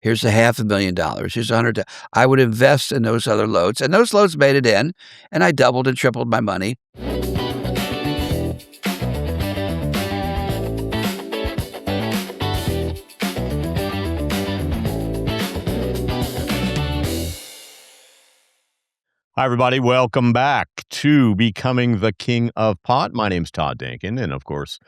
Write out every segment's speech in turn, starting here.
Here's a $500,000. Here's 100. I would invest in those other loads, and those loads made it in, and I doubled and tripled my money. Hi, everybody. Welcome back to Becoming the King of Pot. My name's Todd Dankin, and of course,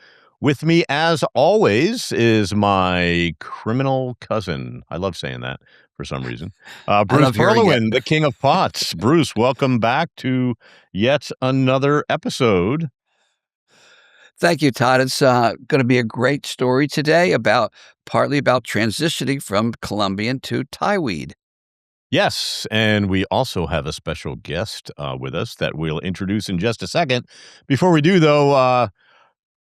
with me, as always, is my criminal cousin. I love saying that for some reason. Bruce love hearing it. Perlowin, the King of Pots. Bruce, welcome back to yet another episode. Thank you, Todd. It's going to be a great story today partly about transitioning from Colombian to Thai weed. Yes, and we also have a special guest with us that we'll introduce in just a second. Before we do, though,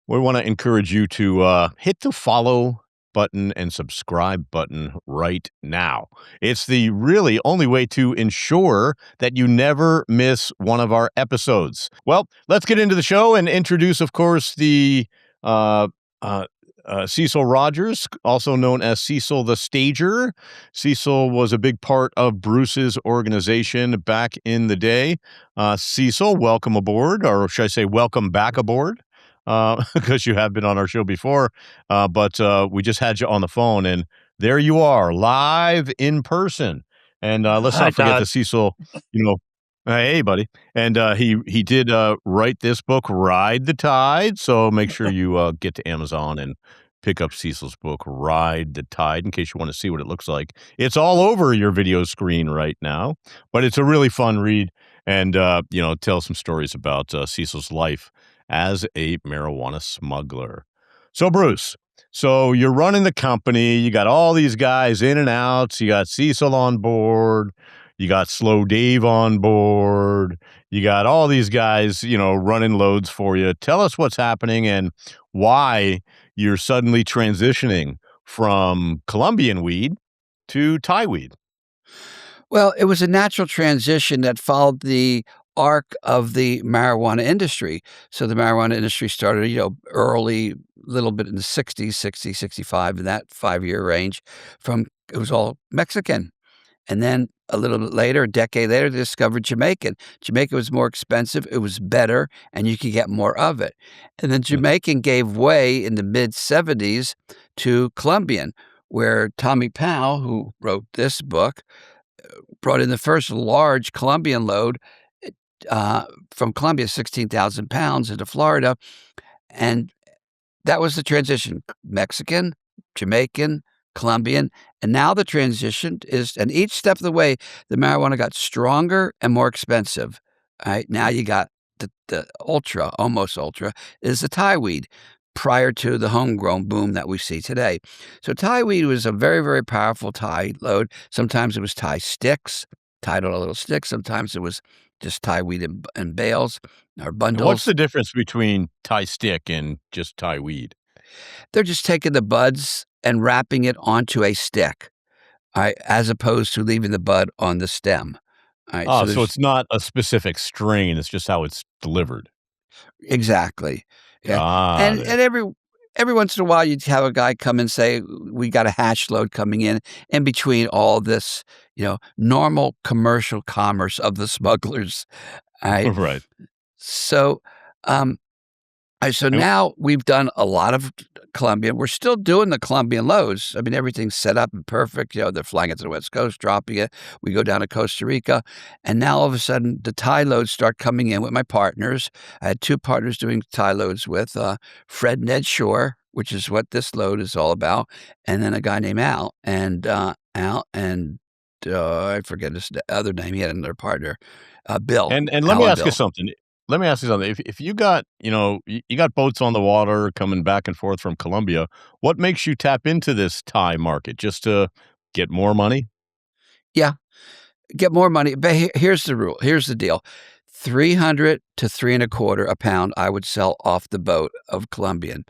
we want to encourage you to hit the follow button and subscribe button right now. It's the really only way to ensure that you never miss one of our episodes. Well, let's get into the show and introduce, of course, the Cecil Rogers, also known as Cecil the Stager. Cecil was a big part of Bruce's organization back in the day. Cecil, welcome aboard, or should I say welcome back aboard? Because you have been on our show before, but we just had you on the phone, and there you are, live in person. And let's Hi, not forget Todd. that Cecil, hey, buddy. And he did write this book, Ride the Tide, so make sure you get to Amazon and pick up Cecil's book, Ride the Tide, in case you want to see what it looks like. It's all over your video screen right now, but it's a really fun read, and tell some stories about Cecil's life as a marijuana smuggler. So, Bruce, you're running the company. You got all these guys in and out. You got Cecil on board. You got Slow Dave on board. You got all these guys, running loads for you. Tell us what's happening and why you're suddenly transitioning from Colombian weed to Thai weed. Well, it was a natural transition that followed the arc of the marijuana industry. So the marijuana industry started, early, little bit in the 60s, 60, 65, in that 5-year range. It was all Mexican. And then a little bit later, a decade later, they discovered Jamaican. Jamaican was more expensive, it was better, and you could get more of it. And then Jamaican gave way in the mid-70s to Colombian, where Tommy Powell, who wrote this book, brought in the first large Colombian load from Colombia, 16,000 pounds, into Florida. And that was the transition: Mexican, Jamaican, Colombian. And now the transition is, and each step of the way, the marijuana got stronger and more expensive. All right, now you got the ultra, almost ultra, is the Thai weed, prior to the homegrown boom that we see today. So Thai weed was a very, very powerful Thai load. Sometimes it was Thai sticks, tied on a little stick. Sometimes it was just Thai weed in bales or And bundles. what's the difference between Thai stick and just Thai weed? They're just taking the buds and wrapping it onto a stick, all right, as opposed to leaving the bud on the stem. All right, Oh, so there's it's not a specific strain. It's just how it's delivered. exactly. Yeah. Got And it. every once in a while you'd have a guy come and say, we got a hash load coming in between all this, normal commercial commerce of the smugglers. All right. Right. So so And now we've done a lot of Colombian. We're still doing the Colombian loads. I mean, everything's set up and perfect. They're flying it to the West Coast, dropping it. We go down to Costa Rica. And now all of a sudden, the Thai loads start coming in with my partners. I had 2 partners doing Thai loads with Fred Ned Shore, which is what this load is all about. And then a guy named Al. And I forget his other name. He had another partner, Bill. and let Al me and ask you Bill. something. Let me ask you something. If you got, you got boats on the water coming back and forth from Colombia, what makes you tap into this Thai market? Just to get more money? Yeah. Get more money. But here's the rule. Here's the deal. 300 to 3.25 a pound I would sell off the boat of Colombian.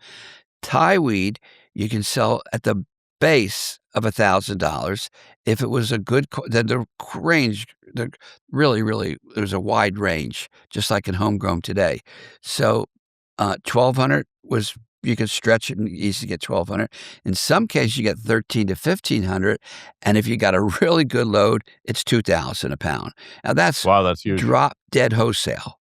Thai weed, you can sell at the base of $1,000. If it was a good, then the range, really, there's a wide range, just like in homegrown today. So 1,200 was you can stretch it and easily get 1,200. In some cases, you get 13 to 1,500, and if you got a really good load, it's 2,000 a pound. Now that's Wow, that's huge. drop dead wholesale.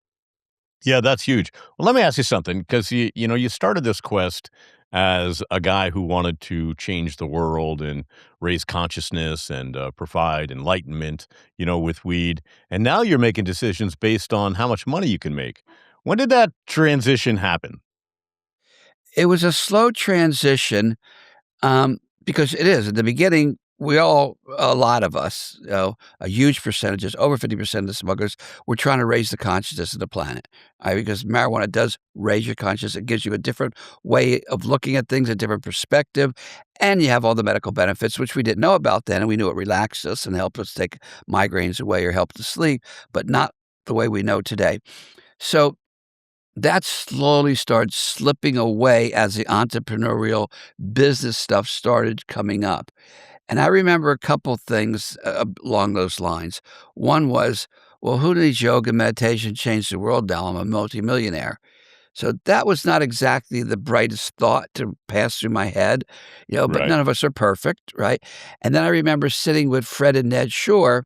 Yeah, that's huge. Well, let me ask you something, because you started this quest as a guy who wanted to change the world and raise consciousness and provide enlightenment, with weed, and now you're making decisions based on how much money you can make. When did that transition happen? It was a slow transition. Because it is. At the beginning, a lot of us, a huge percentages, over 50% of the smugglers, were trying to raise the consciousness of the planet. Because marijuana does raise your consciousness. It gives you a different way of looking at things, a different perspective, and you have all the medical benefits, which we didn't know about then, and we knew it relaxed us and helped us take migraines away or helped us sleep, but not the way we know today. So that slowly started slipping away as the entrepreneurial business stuff started coming up. And I remember a couple things along those lines. One was, well, who needs yoga and meditation to change the world now? I'm a multimillionaire. So that was not exactly the brightest thought to pass through my head, but Right. none of us are perfect, right? And then I remember sitting with Fred and Ned Shore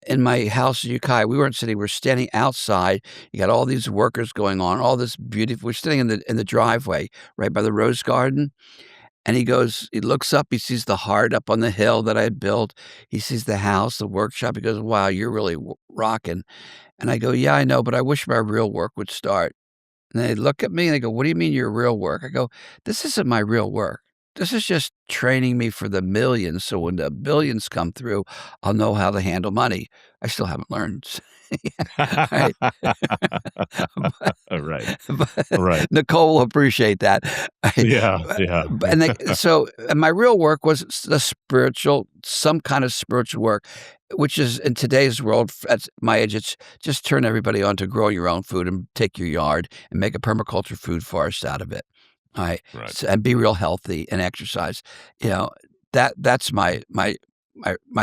in my house in Ukiah. We weren't sitting, we're standing outside. You got all these workers going on, all this beautiful, we're sitting in the driveway right by the rose garden. And he looks up, he sees the heart up on the hill that I had built. He sees the house, the workshop. He goes, wow, you're really rocking. And I go, yeah, I know, but I wish my real work would start. And they look at me and they go, what do you mean your real work? I go, this isn't my real work. This is just training me for the millions. So when the billions come through, I'll know how to handle money. I still haven't learned. Right. But, Right. but Right. Nicole will appreciate that. Yeah. Yeah. And my real work was some kind of spiritual work, which is in today's world, at my age, it's just turn everybody on to growing your own food and take your yard and make a permaculture food forest out of it. All right. Right. And be real healthy and exercise. You know, that's my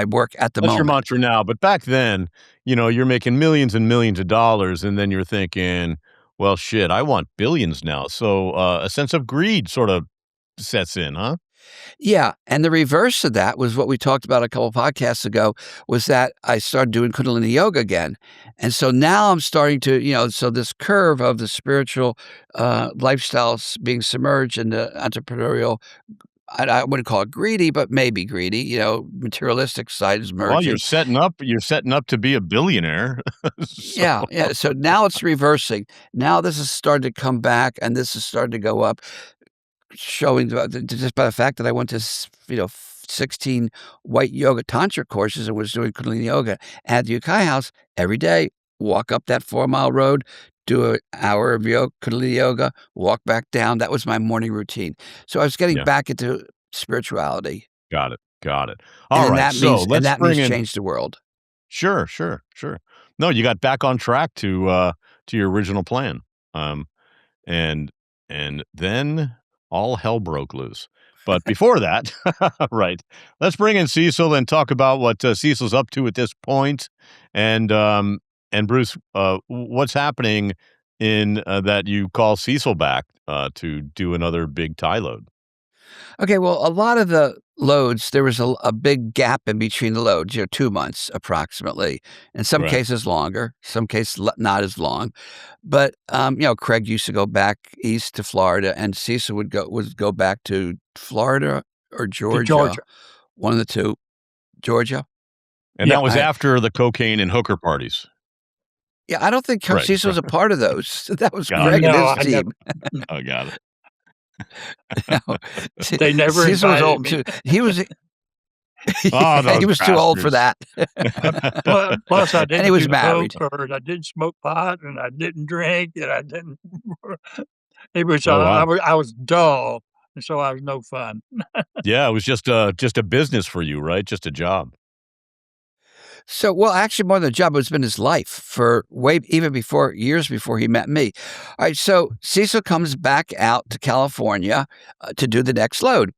work at the That's your moment. mantra now, but back then, you're making millions and millions of dollars, and then you're thinking, "Well, shit, I want billions now." So, a sense of greed sort of sets in, huh? Yeah, and the reverse of that was what we talked about a couple podcasts ago, was that I started doing Kundalini yoga again. And so now I'm starting to, so this curve of the spiritual lifestyles being submerged in the entrepreneurial, I wouldn't call it greedy, but maybe greedy, materialistic side is Well, merging. you're setting up to be a billionaire. So Yeah, yeah. So now it's reversing. Now this is starting to come back and this is starting to go up. Showing just by the fact that I went to 16 white yoga tantra courses and was doing Kundalini yoga at the Ukiah House every day, walk up that 4-mile road, do an hour of Kundalini yoga, walk back down. That was my morning routine. So I was getting yeah, back into spirituality, got it, got it. and Alright, so and let's that means bring in. change the world. Sure, sure, sure. No, you got back on track to your original plan. Um and and then all hell broke loose. But before that, right, let's bring in Cecil and talk about what Cecil's up to at this point, and Bruce, what's happening in that you call Cecil back to do another big tie load, Okay, well, a lot of the loads, there was a big gap in between the loads, 2 months approximately. In some right? cases longer, some cases not as long. But, Craig used to go back east to Florida, and Cecil would go back to Florida or to Georgia, Georgia. one of the 2. Georgia? And Yeah. that was I after the cocaine and hooker parties, Yeah, I don't think right? Cecil was a part of those. That was Got Craig it. and No, his I never. team. I got it. You know, They never Cecil was invited old me. too. He was Oh, yeah, those he was too old for bastards. that. Plus, I And he didn't was do married. coke, or I didn't smoke pot, and I didn't drink, and I didn't. It was Oh, wow. I was dull, and so I was no fun. Yeah, it was just a business for you, right? Just a job. So, well, actually, more than a job, it's been his life for even before years before he met me. All right, so Cecil comes back out to California to do the next load,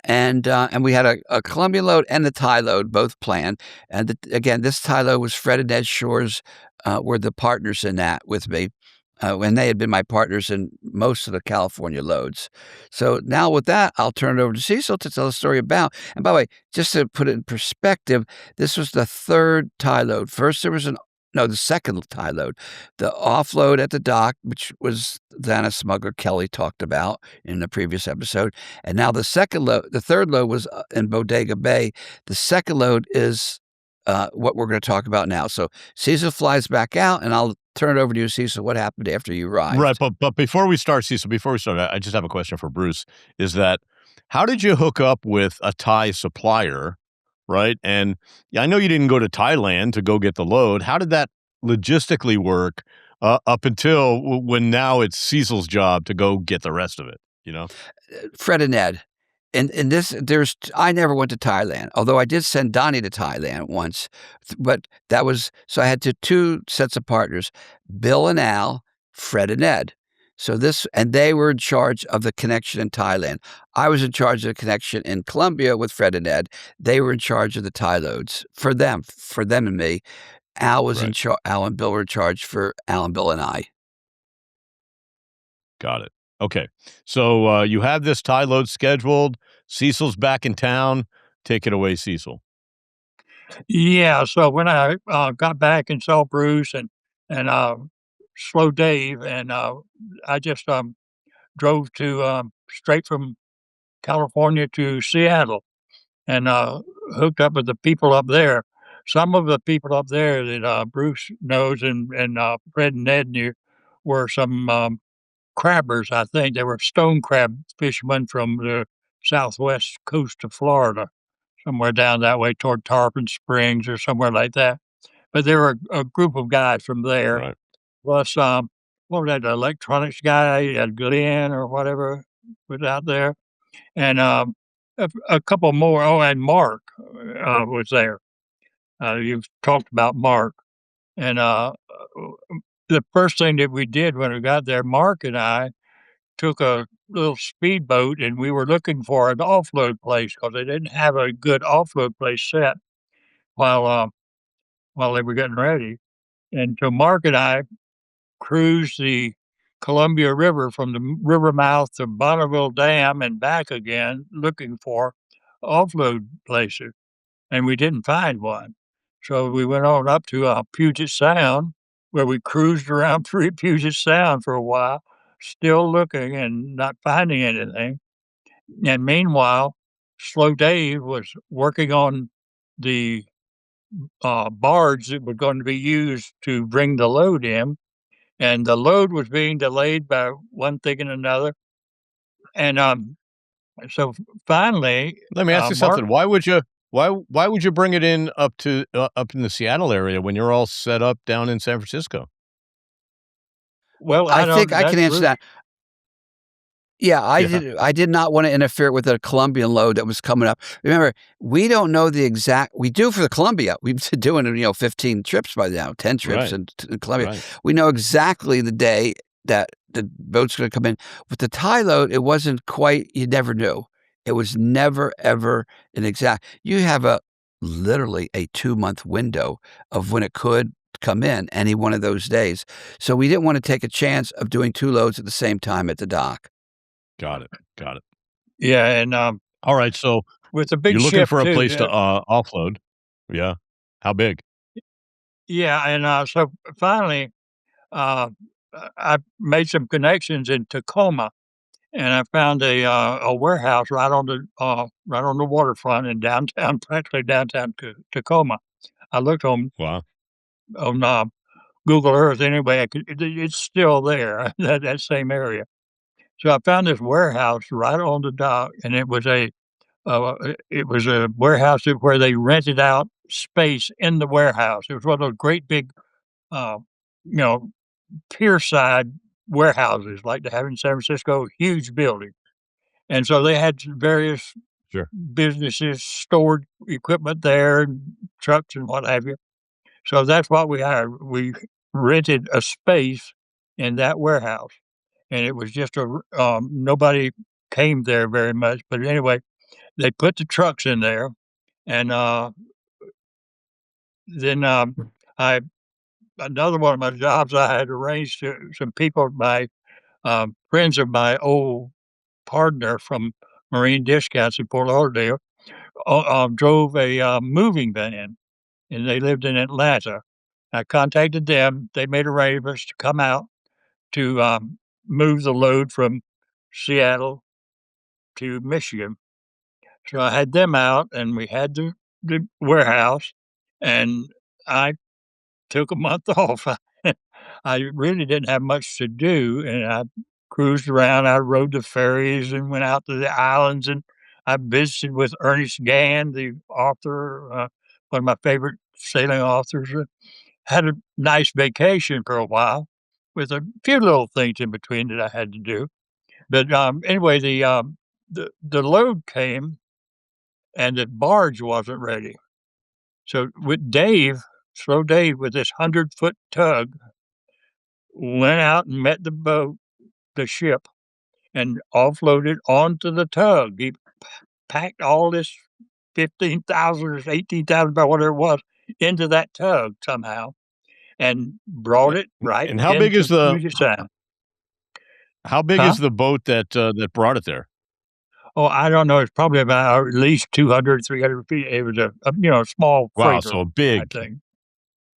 and we had a Colombian load and a Thai load both planned. And again, this Thai load was Fred and Ed Shores were the partners in that with me. And they had been my partners in most of the California loads. So now with that, I'll turn it over to Cecil to tell a story about. And by the way, just to put it in perspective, this was the third tie load. First, there was the second tie load, the offload at the dock, which was Dana smuggler Kelly talked about in the previous episode, and now the third load was in Bodega Bay. The second load is what we're going to talk about now. So Cecil flies back out, and I'll turn it over to you, Cecil. What happened after you Right, arrived? but before we start, Cecil, I just have a question for Bruce, is that how did you hook up with a Thai supplier, right? And, yeah, I know you didn't go to Thailand to go get the load. How did that logistically work, up until when now it's Cecil's job to go get the rest of it, you know? Fred and Ed. And this there's I never went to Thailand, although I did send Donnie to Thailand once, but that was so I had two sets of partners, Bill and Al, Fred and Ed. So this and they were in charge of the connection in Thailand. I was in charge of the connection in Colombia with Fred and Ed. They were in charge of the Thai loads for them and me. Right. Al and Bill were in charge for Al and Bill and I. Got it. Okay. So, you have this tie load scheduled. Cecil's back in town. Take it away, Cecil. Yeah, so when I, got back and saw Bruce and Slow Dave, and, I just, drove to, straight from California to Seattle and, hooked up with the people up there. Some of the people up there that, Bruce knows and Fred and Ned knew were some, crabbers, I think. They were stone crab fishermen from the southwest coast of Florida, somewhere down that way toward Tarpon Springs or somewhere like that. But there were a group of guys from there, Right. plus, what was that, the electronics guy, Glenn or whatever was out there, and, a couple more. Oh, and Mark, was there. You've talked about Mark, and, the first thing that we did when we got there, Mark and I took a little speedboat, and we were looking for an offload place because they didn't have a good offload place set while, while they were getting ready, and so Mark and I cruised the Columbia River from the river mouth to Bonneville Dam and back again looking for offload places, and we didn't find one. So we went on up to, Puget Sound, where we cruised around through Puget Sound for a while, still looking and not finding anything. And meanwhile, Slow Dave was working on the, barge that was going to be used to bring the load in, and the load was being delayed by one thing and another. And, so finally, Let me ask you Mark something. Why would you bring it in up in the Seattle area when you're all set up down in San Francisco? well, I I think don't I can that's answer Bruce. that. Yeah, Yeah. I did not wanna interfere with a Colombian load that was coming up. Remember, we don't know the exact we do for the Columbia. We've been doing, 15 trips by now, 10 trips Right. in Columbia. Right. We know exactly the day that the boat's gonna come in. With the Thai load, it wasn't quite you never knew. It was never, ever an exact you have literally a 2-month window of when it could come in any one of those days. So we didn't wanna take a chance of doing 2 loads at the same time at the dock. Got it. Got it. Yeah, and, All right. So with a big you're looking ship for a too, place to offload. Yeah. How big? yeah, and, so finally, uh, I made some connections in Tacoma, and I found a warehouse right on the waterfront in downtown practically downtown Tacoma. I looked Wow. on, Google Earth anyway, it's still there, that same area. So I found this warehouse right on the dock, and it was a warehouse where they rented out space in the warehouse. It was one of those great big, uh, you know, pier-side warehouses like they have in San Francisco, huge building. And so they had various Sure. businesses stored equipment there and trucks and what have you. So that's what we hired. We rented a space in that warehouse, and it was just nobody came there very much, but anyway, they put the trucks in there, and, then, I another one of my jobs, I had arranged some people, my friends of my old partner from Marine Discounts in Fort Lauderdale, drove a moving van, and they lived in Atlanta. I contacted them. They made arrangements to come out to move the load from Seattle to Michigan. So I had them out, and we had the warehouse, and I took a month off. I really didn't have much to do, and I cruised around. I rode the ferries and went out to the islands, and I visited with Ernest Gann, the author, one of my favorite sailing authors. Had a nice vacation for a while with a few little things in between that I had to do. But, anyway, the load came and the barge wasn't ready. So with Dave, Slow Dave, with this 100-foot tug, went out and met the ship, and offloaded onto the tug. He packed all this 15,000 or 18,000 pound, whatever it was, into that tug somehow and brought it right And how big is into the Puget Sound. how big Huh? is the boat that brought it there? Oh, I don't know. It's probably about at least 200, 300 feet. It was small Wow, freighter so a type thing.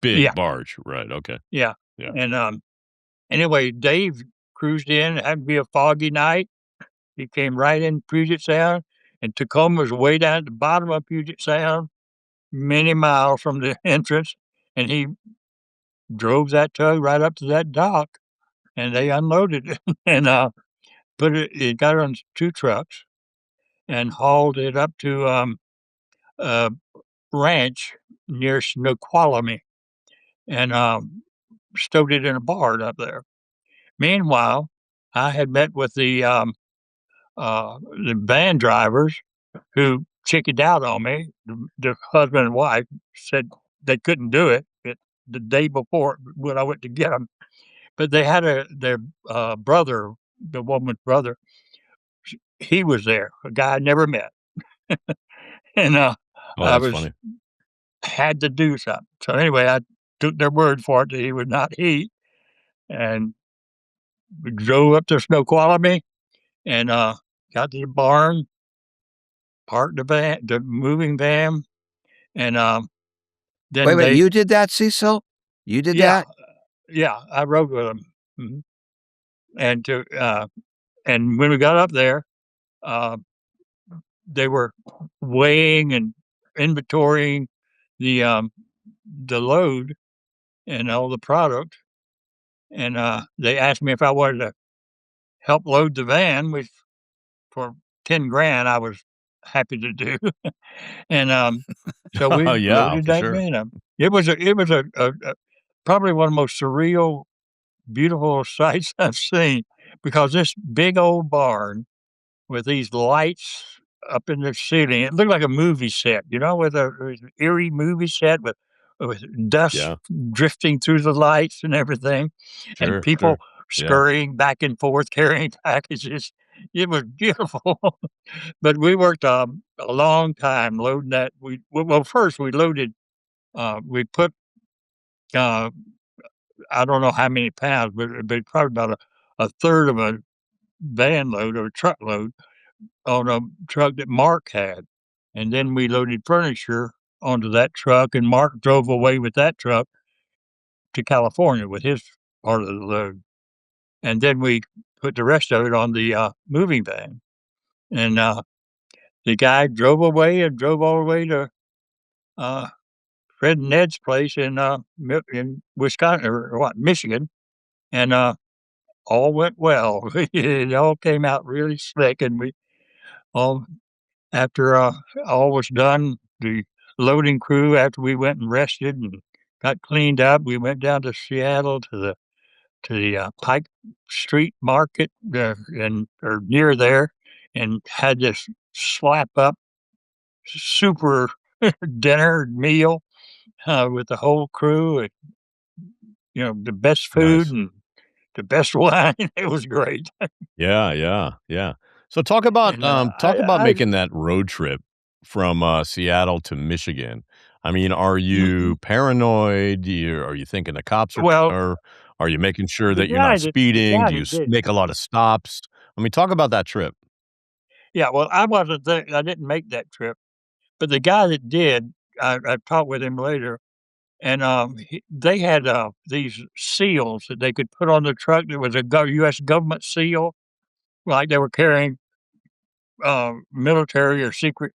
big Yeah, barge, right, okay, yeah. yeah. And, anyway, Dave cruised in. It had to be a foggy night. He came right in Puget Sound, and Tacoma was way down at the bottom of Puget Sound, many miles from the entrance, and he drove that tug right up to that dock, and they unloaded it and, it got on 2 trucks and hauled it up to, a ranch near Snoqualmie and, stowed it in a barn up there. Meanwhile, I had met with the van drivers who chickened out on me. The husband and wife said they couldn't do it the day before when I went to get them, but they had their brother, the woman's brother. He was there, a guy I never met, and Oh, I that's was funny. had to do something. So anyway, I took their word for it that he would not eat, and we drove up to Snoqualmie and got to the barn, parked the moving van, and Wait, then wait, they you did that, Cecil? You did yeah, that? yeah, I rode with them. Mhm. And to and when we got up there, uh, they were weighing and inventorying the, um, the load and all the product, and, they asked me if I wanted to help load the van, which for 10 grand I was happy to do, and, so Oh, we yeah, loaded for that sure. van up. It was probably one of the most surreal, beautiful sights I've seen because this big old barn with these lights up in the ceiling. It looked like a movie set, with with an eerie movie set with dust Yeah, drifting through the lights and everything, and sure, people sure. Yeah. scurrying back and forth carrying packages. It was beautiful, but we worked a long time loading that. Well, first we loaded. We put uh, I don't know how many pounds, but probably about a third of a van load or a truckload on a truck that Mark had, and then we loaded furniture onto that truck, and Mark drove away with that truck to California with his part of the load, and then we put the rest of it on the, moving van, and, the guy drove away and drove all the way to, uh, Fred and Ned's place in Wisconsin or what, Michigan, and, all went well. It all came out really slick, and we all after, all was done, the loading crew, after we went and rested and got cleaned up, we went down to Seattle to the Pike Street Market, or near there, and had this slap up super dinner meal, with the whole crew and, the best food Nice. and the best wine. It was great. Yeah, yeah, yeah. So And, talk about I making that road trip from, Seattle to Michigan. I mean, are you Mm, paranoid? Are you thinking the cops are well, or are you making sure the that you're not guy that the speeding? guy Do you that did make a lot of stops? I mean, talk about that trip. yeah, well, I wasn't there. I didn't make that trip, but the guy that did, I talked with him later, and, they had, these seals that they could put on the truck that was a US government seal, like they were carrying, military or secret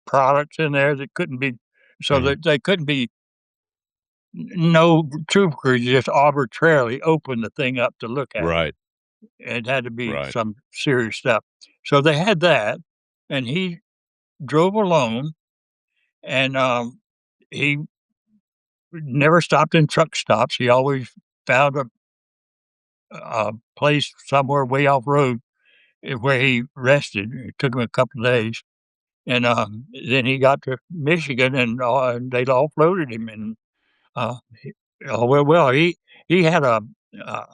products in there that couldn't be so Mhm. that they couldn't be no trooper could just arbitrarily open the thing up to look at it. Right, It had to be right. some serious stuff. So they had that, and he drove alone, and, he never stopped in truck stops. He always found a place somewhere way off road, where he rested. It took him a couple of days, and, then he got to Michigan, and they'd offloaded him, and, he he had a,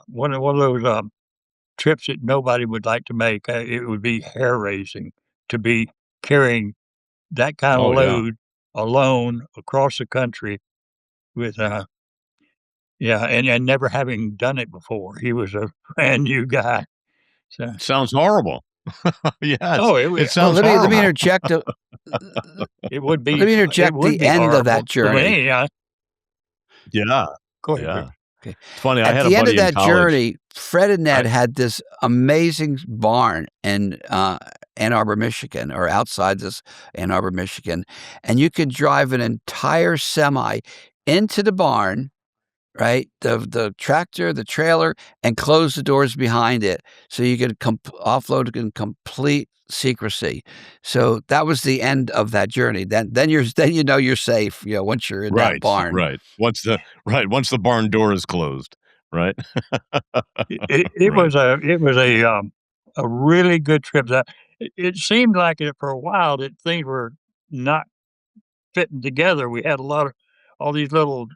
one of those, trips that nobody would like to make. It would be hair-raising to be carrying that kind of Oh, yeah. load alone across the country with, yeah, and never having done it before. He was a brand new guy. So Sounds horrible. Yeah, oh, it Well, sounds let me horrible. interject a it let me would interject be the end of horrible. that But journey. Yeah, go ahead, yeah. Bruce. Okay. It's funny, I At had a the end of buddy in that college. journey, Fred and I Ned had this amazing barn in, Ann Arbor, Michigan, or outside this Ann Arbor, Michigan, and you could drive an entire semi into the barn, right? The tractor, the trailer, and close the doors behind it so you could offload in complete secrecy. So that was the end of that journey. Then you're then you know you're safe, once you're in that right, barn. right. Once the barn door is closed, right? It Right, was a really good trip. It seemed like it for a while that things were not fitting together. We had a lot of all these little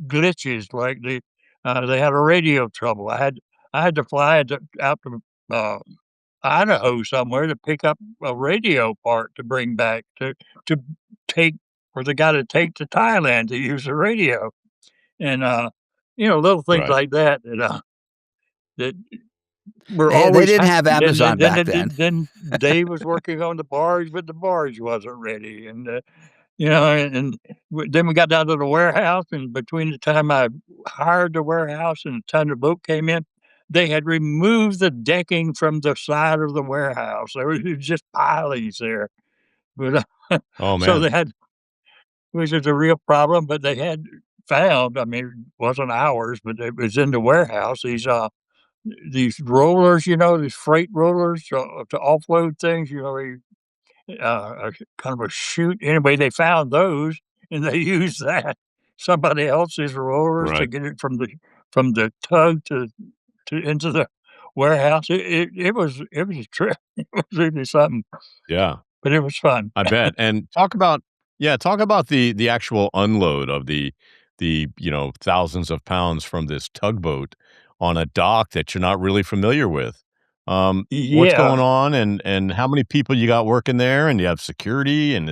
glitches, like they had a radio trouble. I had to fly out to, Idaho somewhere to pick up a radio part to bring back to take for the guy to take to Thailand to use the radio, and, little things right. like that that were They always didn't have happening. Amazon back then. Then Dave was working on the barge, but the barge wasn't ready, and, then we got down to the warehouse, and between the time I hired the warehouse and the time the boat came in, they had removed the decking from the side of the warehouse. There was just pilings there, but, Oh, so man. they had which is a real problem, but they had found, I mean, it wasn't ours, but it was in the warehouse, these rollers, these freight rollers, to offload things, kind of a chute. Anyway, they found those and they used that, somebody else's rollers to Right. get it from the tug to into the warehouse. It was a trip. It was really something, Yeah. but it was fun. I bet, and talk about the actual unload of thousands of pounds from this tugboat on a dock that you're not really familiar with. What's Yeah. going on, and how many people you got working there, and do you have security, and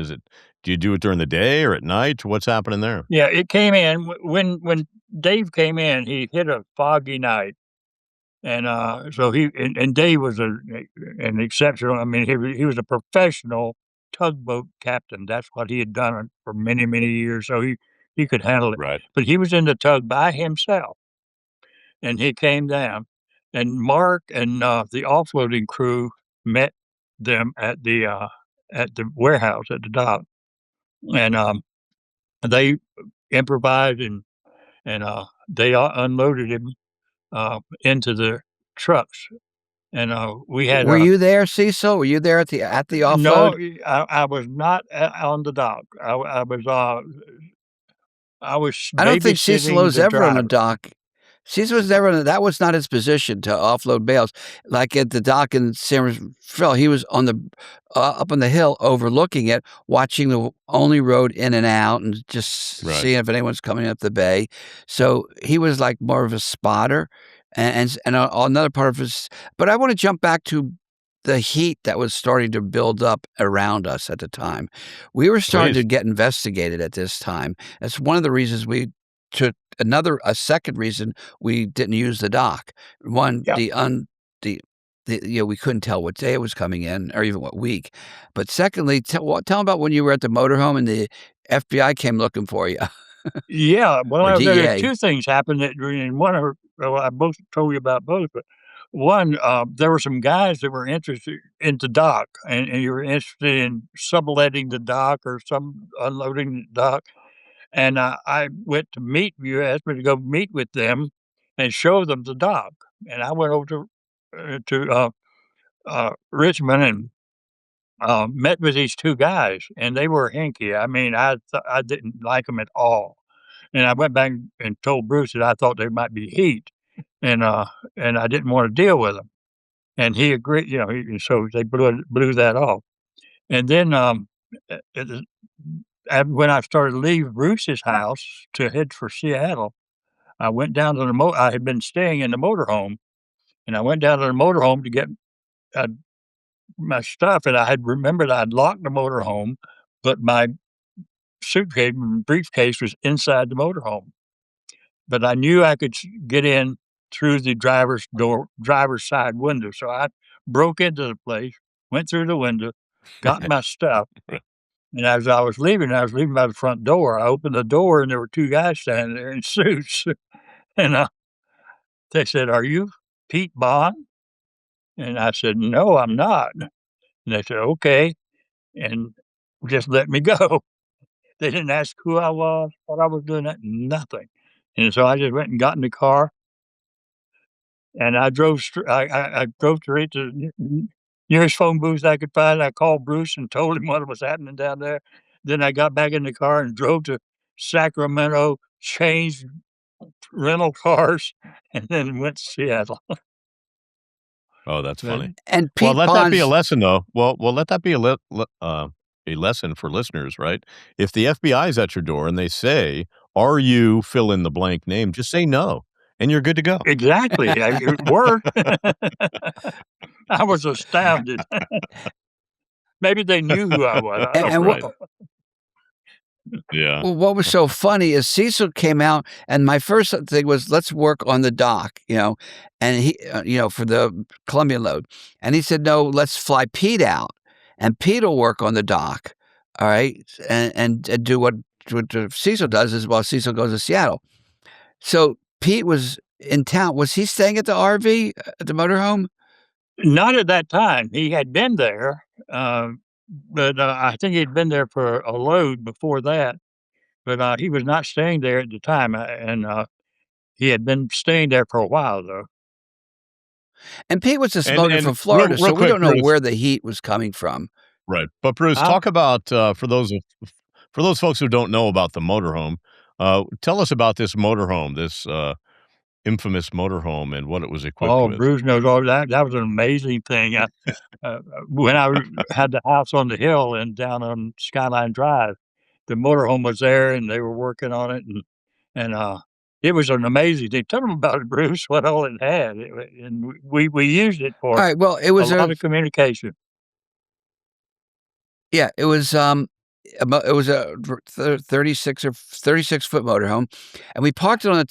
do you do it during the day or at night? What's happening there? Yeah, it came in when Dave came in, he hit a foggy night. And, so and Dave was an exceptional I mean, he was a professional tugboat captain. That's what he had done for many, many years, so he could handle it. Right, But he was in the tug by himself, and he came down, and Mark and, the offloading crew met them at the warehouse, at the dock, and, they improvised and they, unloaded him, into the trucks. And, we had, Were you there, Cecil? Were you there at the offload? no, I was not on the dock. I was I don't think Cecil babysitting was the ever on the driver. dock. Cecil was never on the that was not his position to offload bales. Like at the dock in San Francisco, he was on the up on the hill overlooking it, watching the only road in and out and just right. seeing if anyone's coming up the bay. So he was like more of a spotter, and another part of his. But I want to jump back to the heat that was starting to build up around us at the time. We were starting Please. to get investigated at this time. That's one of the reasons we took a second reason we didn't use the dock. One, Yeah. we couldn't tell what day it was coming in or even what week. But secondly, tell 'em about when you were at the motorhome and the FBI came looking for you Yeah, or well, there are DEA. 2 things happened that and one are well, I both told you about both, but one, there were some guys that were interested in the dock, and you were interested in subletting the dock or some unloading the dock, and, I went to meet you asked me to go meet with them and show them the dock, and I went over to Richmond and, met with these 2 guys, and they were hinky. I mean, I didn't like them at all. And I went back and told Bruce that I thought there might be heat, and, uh, and I didn't wanna deal with him, and he agreed, so they blew that off. And then, at the when I started to leave Bruce's house to head for Seattle, I went down to the I had been staying in the motorhome, and I went down to the motorhome to get, uh, my stuff, and I had remembered I'd locked the motorhome, but my suitcase and briefcase was inside the motorhome. But I knew I could get in through the driver's side window, so I broke into the place, went through the window, got my stuff, and as I was leaving by the front door, I opened the door and there were 2 guys standing there in suits, and, they said, "Are you Pete Bond?" And I said, "No, I'm not." And they said, "Okay," and just let me go. They didn't ask who I was, what I was doing, nothing. And so I just went and got in the car. And I drove straight to nearest phone booth I could find. I called Bruce and told him what was happening down there. Then I got back in the car and drove to Sacramento, changed rental cars, and then went to Seattle. Oh, that's But funny. And Well, Pete let that be a Bond's lesson, though. Well, let that be a lesson for listeners, right? If the FBI is at your door and they say, "Are you fill in the blank name?" Just say no, and you're good to go. exactly, it worked. I was astounded. Maybe they knew who I was, I don't and what Right. Yeah. Well, what was so funny is Cecil came out, and my first thing was, "Let's work on the dock," and for the Colombian load, and he said, "No, let's fly Pete out, and Pete'll work on the dock, all right, and do what Cecil does is while Cecil goes to Seattle." So Pete was in town. Was he staying at the RV, at the motorhome? Not at that time. He had been there, but, I think he'd been there for a load before that, but, he was not staying there at the time, and, he had been staying there for a while, though. And Pete was a smuggler And from Florida, so real we quick, don't know Bruce. where the heat was coming from. Right. But Bruce, Huh? talk about, for those folks who don't know about the motorhome, tell us about this motorhome, this, infamous motorhome and what it was equipped Oh, with. Bruce knows all that. That was an amazing thing. When had the house on the hill and down on Skyline Drive, the motorhome was there, and they were working on it, and it was an amazing thing. Tell them about it, Bruce, what all it had, and we used it for Alright, well, a lot of communication. it was, it was a 36 or 36-foot motorhome, and we parked it on the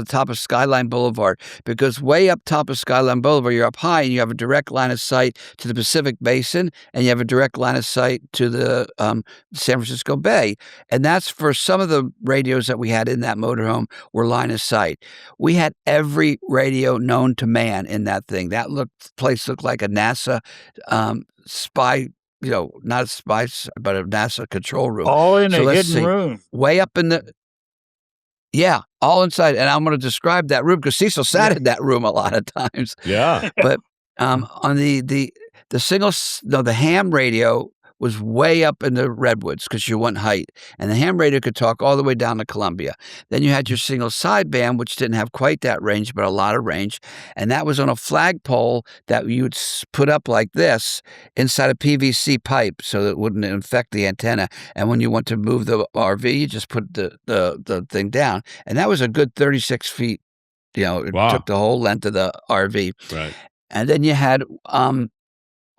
top of Skyline Boulevard, because way up top of Skyline Boulevard, you're up high and you have a direct line of sight to the Pacific Basin, and you have a direct line of sight to the, San Francisco Bay, and that's for some of the radios that we had in that motorhome were line of sight. We had every radio known to man in that thing. Place looked like a NASA, spy, not a spice, but a NASA control room. All in So a let's hidden see, room. way up in the yeah, all inside, and I'm gonna describe that room because Cecil sat Yeah. in that room a lot of times. Yeah. But, on the the ham radio was way up in the redwoods because you want height, and the ham radio could talk all the way down to Columbia. Then you had your single sideband, which didn't have quite that range, but a lot of range, and that was on a flagpole that you would put up like this inside a PVC pipe so that it wouldn't infect the antenna, and when you want to move the RV, you just put the thing down, and that was a good 36 feet, it Wow. took the whole length of the RV. Right. And then you had,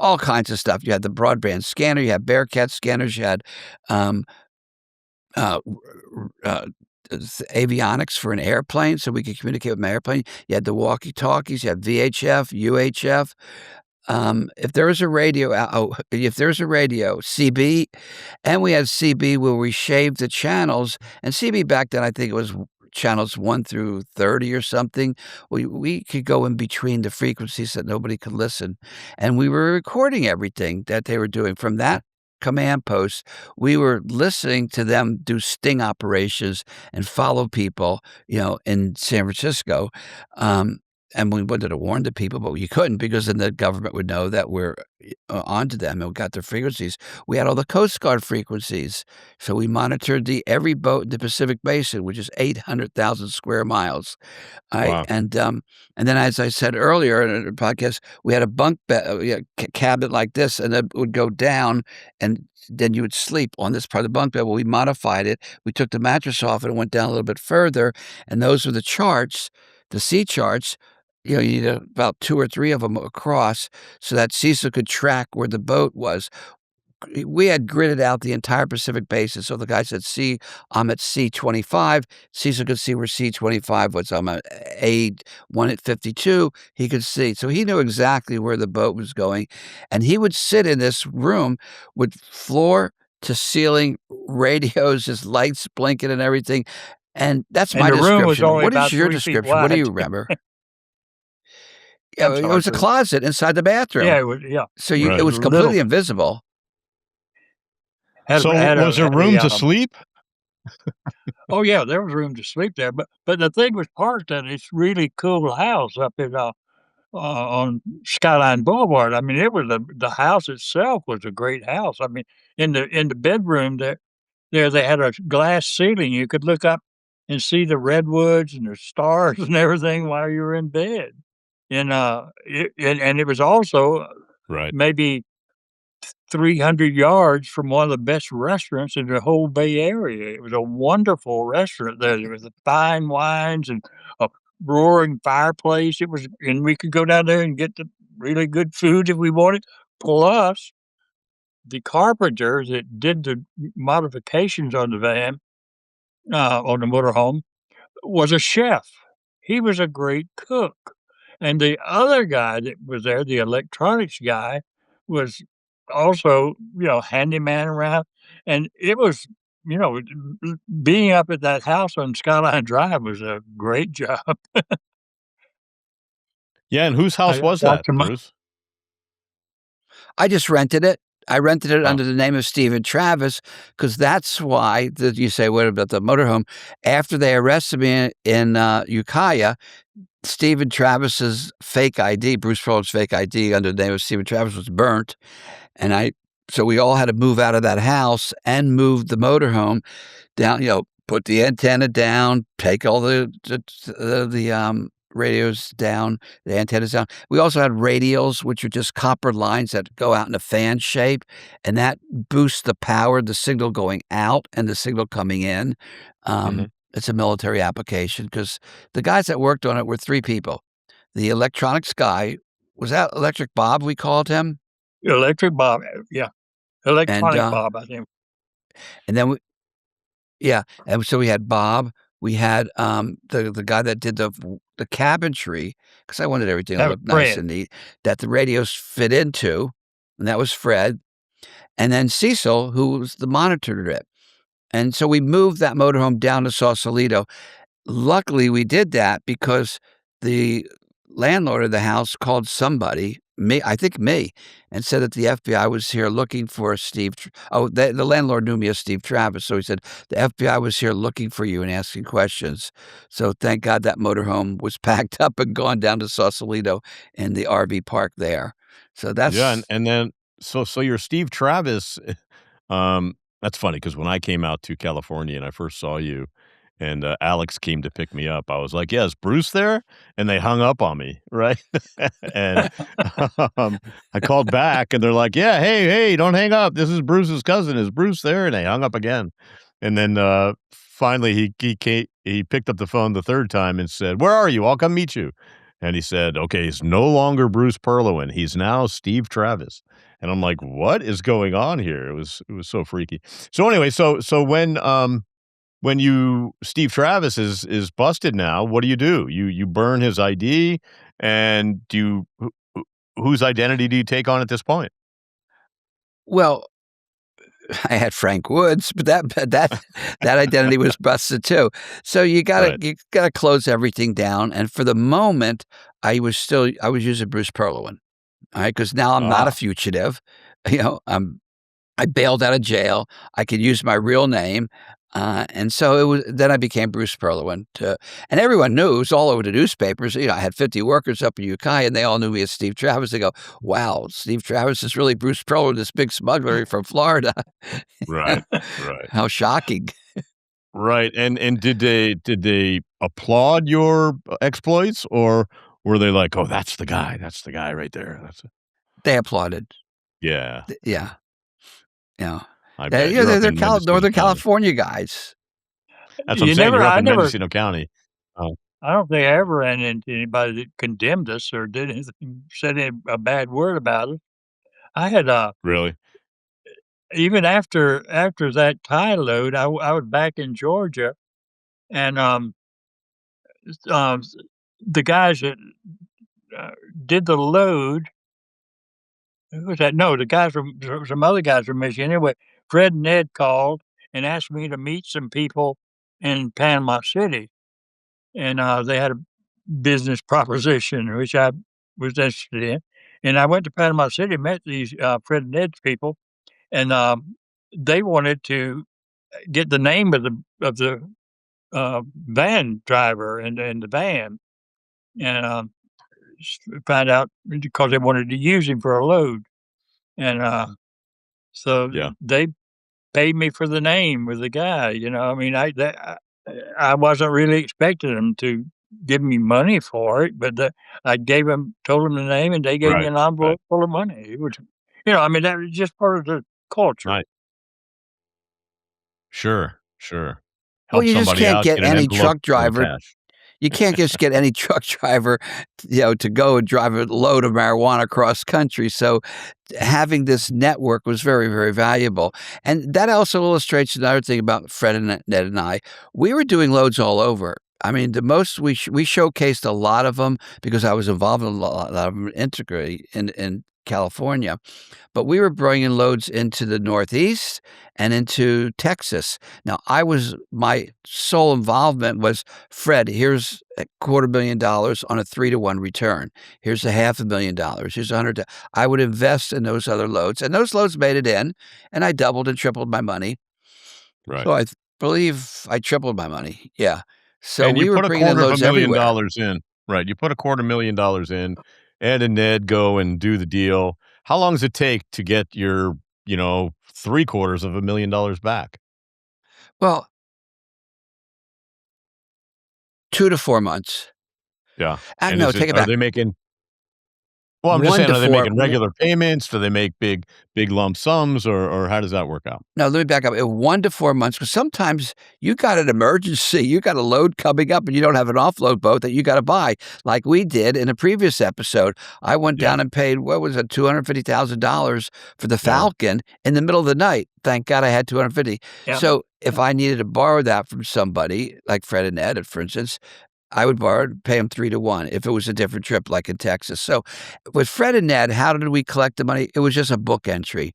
all kinds of stuff. You had the broadband scanner, you had Bearcat scanners, you had, um, uh, r uh, avionics for an airplane so we could communicate with my airplane. You had the walkie-talkies, you had VHF, UHF. If there was a radio if there's a radio, CB, and we had CB where we shaved the channels, and CB back then, I think it was channels 1 through 30 or something. We could go in between the frequencies that nobody could listen, and we were recording everything that they were doing from that command post. We were listening to them do sting operations and follow people, in San Francisco. Um, and we wanted to warn the people, but you couldn't because then the government would know that we're onto them and we got their frequencies. We had all the Coast Guard frequencies, so we monitored every boat in the Pacific Basin, which is 800,000 square miles. I Wow. and then as I said earlier in a podcast, we had a bunk bed, yeah, cabinet like this, and it would go down, and then you would sleep on this part of the bunk bed. Well, we modified it. We took the mattress off and it went down a little bit further, and those were the charts, the sea charts. You need about 2 or 3 of them across so that Cecil could track where the boat was. We had gridded out the entire Pacific Basin, so the guy said, "See, I'm at C-25." Cecil could see where C-25 was. I'm at A-1 at 52. He could see. So he knew exactly where the boat was going, and he would sit in this room with floor to ceiling radios, just lights blinking and everything, and that's And my the room was description. only What is about your 3 feet description? What do wide. you remember? Yeah, I'm it sorry, was a sir. closet inside the Yeah, bathroom, it was, yeah. so It it Right. was was little. completely invisible. Had a So had was a there had a, room to sleep? oh, yeah, there was room to sleep there, but the thing was parked at this really cool house up on Skyline Boulevard. I mean, it was the house itself was a great house. I mean, in the bedroom there they had a glass ceiling. You could look up and see the redwoods and the stars and everything while you were in bed. And it was also Right. maybe 300 yards from one of the best restaurants in the whole Bay Area. It was a wonderful restaurant there. There was the fine wines and a roaring fireplace. And we could go down there and get the really good food if we wanted. Plus, the carpenter that did the modifications on the van, on the motorhome, was a chef. He was a great cook. And the other guy that was there, the electronics guy, was also, handyman around. And it was, being up at that house on Skyline Drive was a great job. Yeah, and whose house I was got that, some Bruce? I just rented it. I rented it Oh, under the name of Stephen Travis because that's why you say, "What about the motorhome?" After they arrested me in Ukiah, Stephen Travis's fake ID, Bruce Perlowin's fake ID under the name of Stephen Travis was burnt, and so we all had to move out of that house and move the motorhome down, put the antenna down, take all the radios down, the antennas down. We also had radials, which are just copper lines that go out in a fan shape, and that boosts the power, the signal going out and the signal coming in. mhm. It's a military application because the guys that worked on it were 3 people. The electronics guy was that Electric Bob, we called him? Electric Bob, yeah, And, Electronic uh, Bob, I think. and then yeah, and so we had Bob, we had, the guy that did the cabinetry, because I wanted everything to That was look nice Fred. and neat, that the radios fit into, and that was Fred, and then Cecil, who was the monitored it, and so we moved that motorhome down to Sausalito. Luckily, we did that because the landlord of the house called somebody, I think me, and said that the FBI was here looking for Steve. The landlord knew me as Steve Travis, so he said the FBI was here looking for you and asking questions. So thank God that motorhome was packed up and gone down to Sausalito in the RV park there. So Yeah, that's and then so you're Steve Travis. That's funny because when I came out to California and I first saw you and, Alex came to pick me up, I was like, "Yeah, is Bruce there?" And they hung up on me, right? And, um, I called back and they're like, "Yeah, hey, don't hang up. This is Bruce's cousin. Is Bruce there?" And they hung up again. And then, finally he picked up the phone the 3rd time and said, "Where are you? I'll come meet you." and he said, "Okay, he's no longer Bruce Perlowin. He's now Steve Travis." And I'm like, "What is going on here?" It was so freaky. So anyway, so when you Steve Travis is busted now, what do? You burn his ID, and do you whose identity do you take on at this point? Well, I had Frank Woods, but that identity was busted too. So Right. you gotta close everything down, and for the moment, I was using Bruce Perlowin, all right, because now I'm not a Ah, fugitive, you know, I bailed out of jail. I could use my real name, and so it was. Then I became Bruce Perlowin, and everyone knew. It was all over the newspapers. I had 50 workers up in Ukiah, and they all knew me as Steve Travis. They go, "Wow, Steve Travis is really Bruce Perlowin, this big smuggler from Florida." right, right. How shocking! Right, and did they applaud your exploits, or were they like, "Oh, that's the guy right there, that's a" They applauded. Yeah, yeah, Yeah, yeah. I bet. Yeah, You're up they're in Mendocino Northern County. California guys. That's what I'm saying, you're up I in never Mendocino County. Oh, I don't think I ever ran into anybody that condemned us or did anything said a bad word about us. I had, really? even after that tie load, I was back in Georgia and, s the guys that, uh, did the load who was that? No, the guys from some other guys from Michigan. Anyway, Fred and Ed called and asked me to meet some people in Panama City, and, they had a business proposition, which I was interested in, and I went to Panama City, met these, Fred and Ed's people, and, they wanted to get the name of the, van driver and the van, and, find out because they wanted to use him for a load, and, so Yeah, they paid me for the name of the guy, I mean, I wasn't really expecting them to give me money for it, but I gave them told them the name, and they gave me right, an right. envelope full of money. It was I mean, that was just part of the culture. Nice. Sure, sure. Well, Help you just somebody can't out, get get an any envelope truck full of driver. cash. You can't just get any truck driver, to go and drive a load of marijuana across country, so having this network was very, very valuable, and that also illustrates another thing about Fred and Ned and I. We were doing loads all over. I mean, the most we showcased a lot of them because I was involved in a lot of them integrally in California. But we were bringing loads into the Northeast and into Texas. Now, my sole involvement was, "Fred, here's a $250,000 on a 3-to-1 return. Here's a $500,000. Here's 100." I would invest in those other loads, and those loads made it in, and I doubled and tripled my money. Right. So believe I tripled my money. Yeah. So And you we were put a bringing in quarter of a loads million everywhere. dollars in. Right, you put a $250,000 in. Ed and Ned go and do the deal. How long does it take to get your, 3/4 of $1 million back? Well, 2 to 4 months. Yeah, and No, is it take it are back. they making well, I'm just 1 saying, to are they 4 making regular payments? Do they make big lump sums, or how does that work out? No, let me back up. 1 to 4 months, because sometimes you got an emergency, you got a load coming up, and you don't have an offload boat that you gotta buy, like we did in a previous episode. I went Yeah, down and paid, what was it, $250,000 for the yeah, Falcon in the middle of the night. Thank God I had 250. Yeah, So, if yeah. I needed to borrow that from somebody, like Fred and Ed, for instance, I would borrow it, pay them 3 to 1 if it was a different trip like in Texas. So, with Fred and Ned, how did we collect the money? It was just a book entry.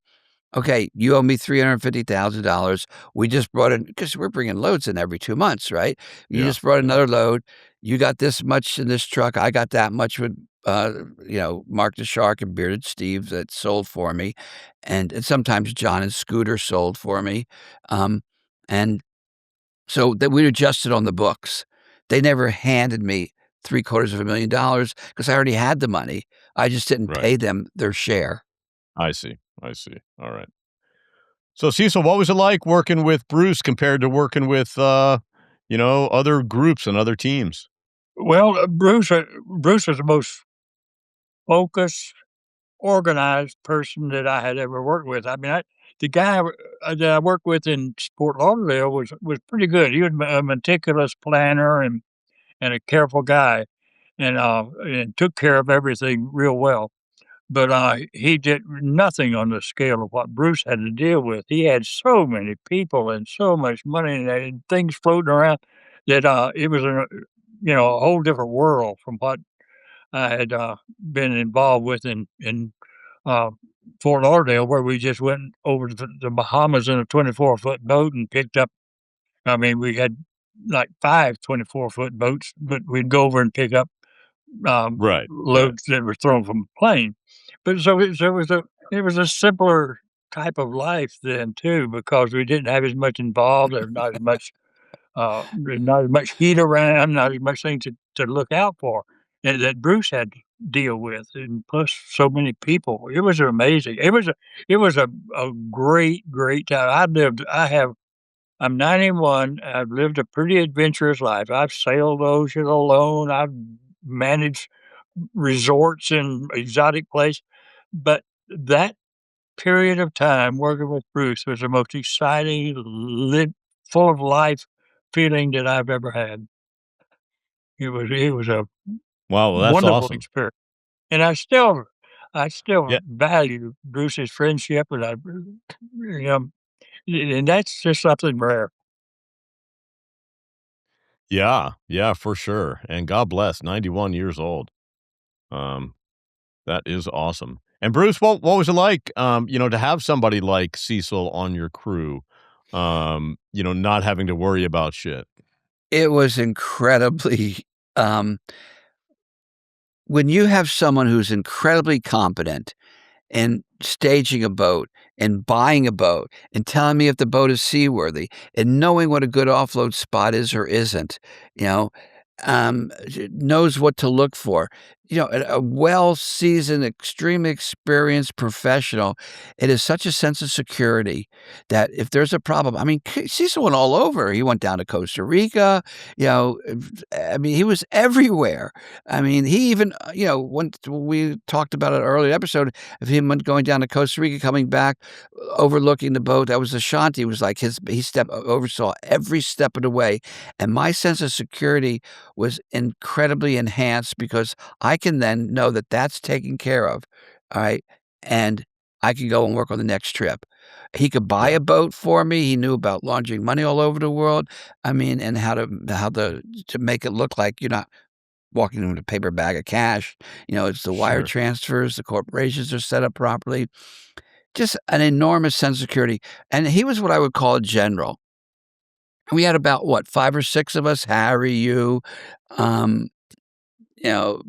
Okay, you owe me $350,000. We just brought in, because we're bringing loads in every 2 months, right? You yeah, just brought yeah, another load. You got this much in this truck. I got that much with, Mark the Shark and Bearded Steve that sold for me, and sometimes John and Scooter sold for me, um, and so that we adjusted on the books. They never handed me $750,000 because I already had the money. I just didn't right. pay them their share. I see, alright. So, Cecil, what was it like working with Bruce compared to working with, other groups and other teams? Well, Bruce was the most focused, organized person that I had ever worked with. I mean, the guy that I worked with in Fort Lauderdale was pretty good. He was a meticulous planner and a careful guy. and took care of everything real well. But, he did nothing on the scale of what Bruce had to deal with. He had so many people and so much money and things floating around that, it was a whole different world from what I had, been involved with in, uh, Fort Lauderdale, where we just went over to the Bahamas in a 24-foot boat and picked up. I mean, we had, like, 5 24-foot boats, but we'd go over and pick up Right, right. loads that were thrown from a plane. But it was a simpler type of life then too, because we didn't have as much involved. There's not as much heat around, not as much thing to look out for that Bruce had to deal with, and plus so many people. It was amazing. It was a great, great time. I'm 91. I've lived a pretty adventurous life. I've sailed the ocean alone. I've managed resorts in exotic place, but that period of time working with Bruce was the most exciting, full of life feeling that I've ever had. It was a Wow, well, that's wonderful awesome. experience, and I still Yeah, value Bruce's friendship, and um, and that's just something rare. yeah, yeah, for sure, and God bless, 91 years old. Um, that is awesome. And Bruce, what was it like, to have somebody like Cecil on your crew, not having to worry about shit? It was incredibly, um when you have someone who's incredibly competent and staging a boat and buying a boat and telling me if the boat is seaworthy and knowing what a good offload spot is or isn't, you know, knows what to look for. A well-seasoned, extremely experienced professional, it is such a sense of security that if there's a problem, I mean, Cecil went all over. He went down to Costa Rica, I mean, he was everywhere. I mean, he even, went we talked about it earlier episode of him going down to Costa Rica, coming back, overlooking the boat. That was Ashanti. It was like he oversaw every step of the way, and my sense of security was incredibly enhanced because I can then know that that's taken care of, all right, and I can go and work on the next trip. He could buy Yeah, a boat for me. He knew about laundering money all over the world. I mean, and to make it look like you're not walking in with a paper bag of cash. It's the wire sure. transfers, the corporations are set up properly. Just an enormous sense of security, and he was what I would call a general. We had about, what, 5 or 6 of us, Harry, you, um, you know,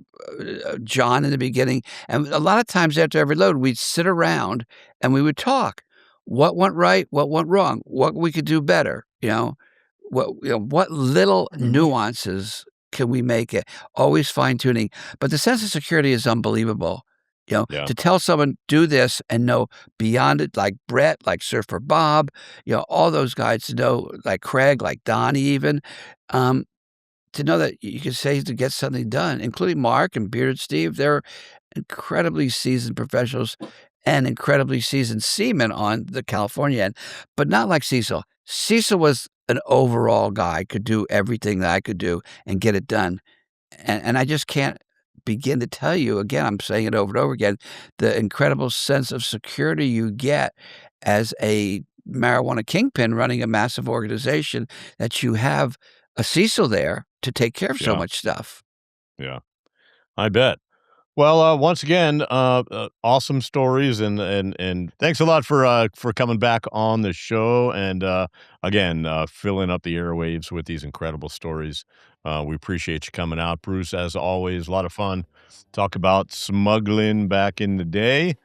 John in the beginning, and a lot of times after every load, we'd sit around and we would talk. What went right? What went wrong? What we could do better? What little nuances can we make it? Always fine-tuning, but the sense of security is unbelievable. Yeah, To tell someone, "Do this," and know beyond it, like Brett, like Surfer Bob, all those guys to know, like Craig, like Donnie even, um, to know that you can say to get something done, including Mark and Bearded Steve. They're incredibly seasoned professionals and incredibly seasoned seamen on the California end, but not like Cecil. Cecil was an overall guy, could do everything that I could do and get it done. And I just can't begin to tell you, again, I'm saying it over and over again, the incredible sense of security you get as a marijuana kingpin running a massive organization, that you have a Cecil there to take care of so yeah, much stuff. yeah. I bet. Well, once again, awesome stories, and thanks a lot for coming back on the show, and again, filling up the airwaves with these incredible stories. We appreciate you coming out, Bruce. As always, a lot of fun. Talk about smuggling back in the day.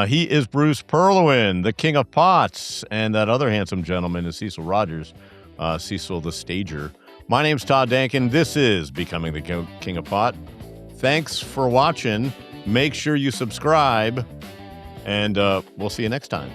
He is Bruce Perlowin, the King of Pots, and that other handsome gentleman is Cecil Rogers, Cecil the Stager. My name's Todd Dankin. This is Becoming the King of Pot. Thanks for watching. Make sure you subscribe, and we'll see you next time.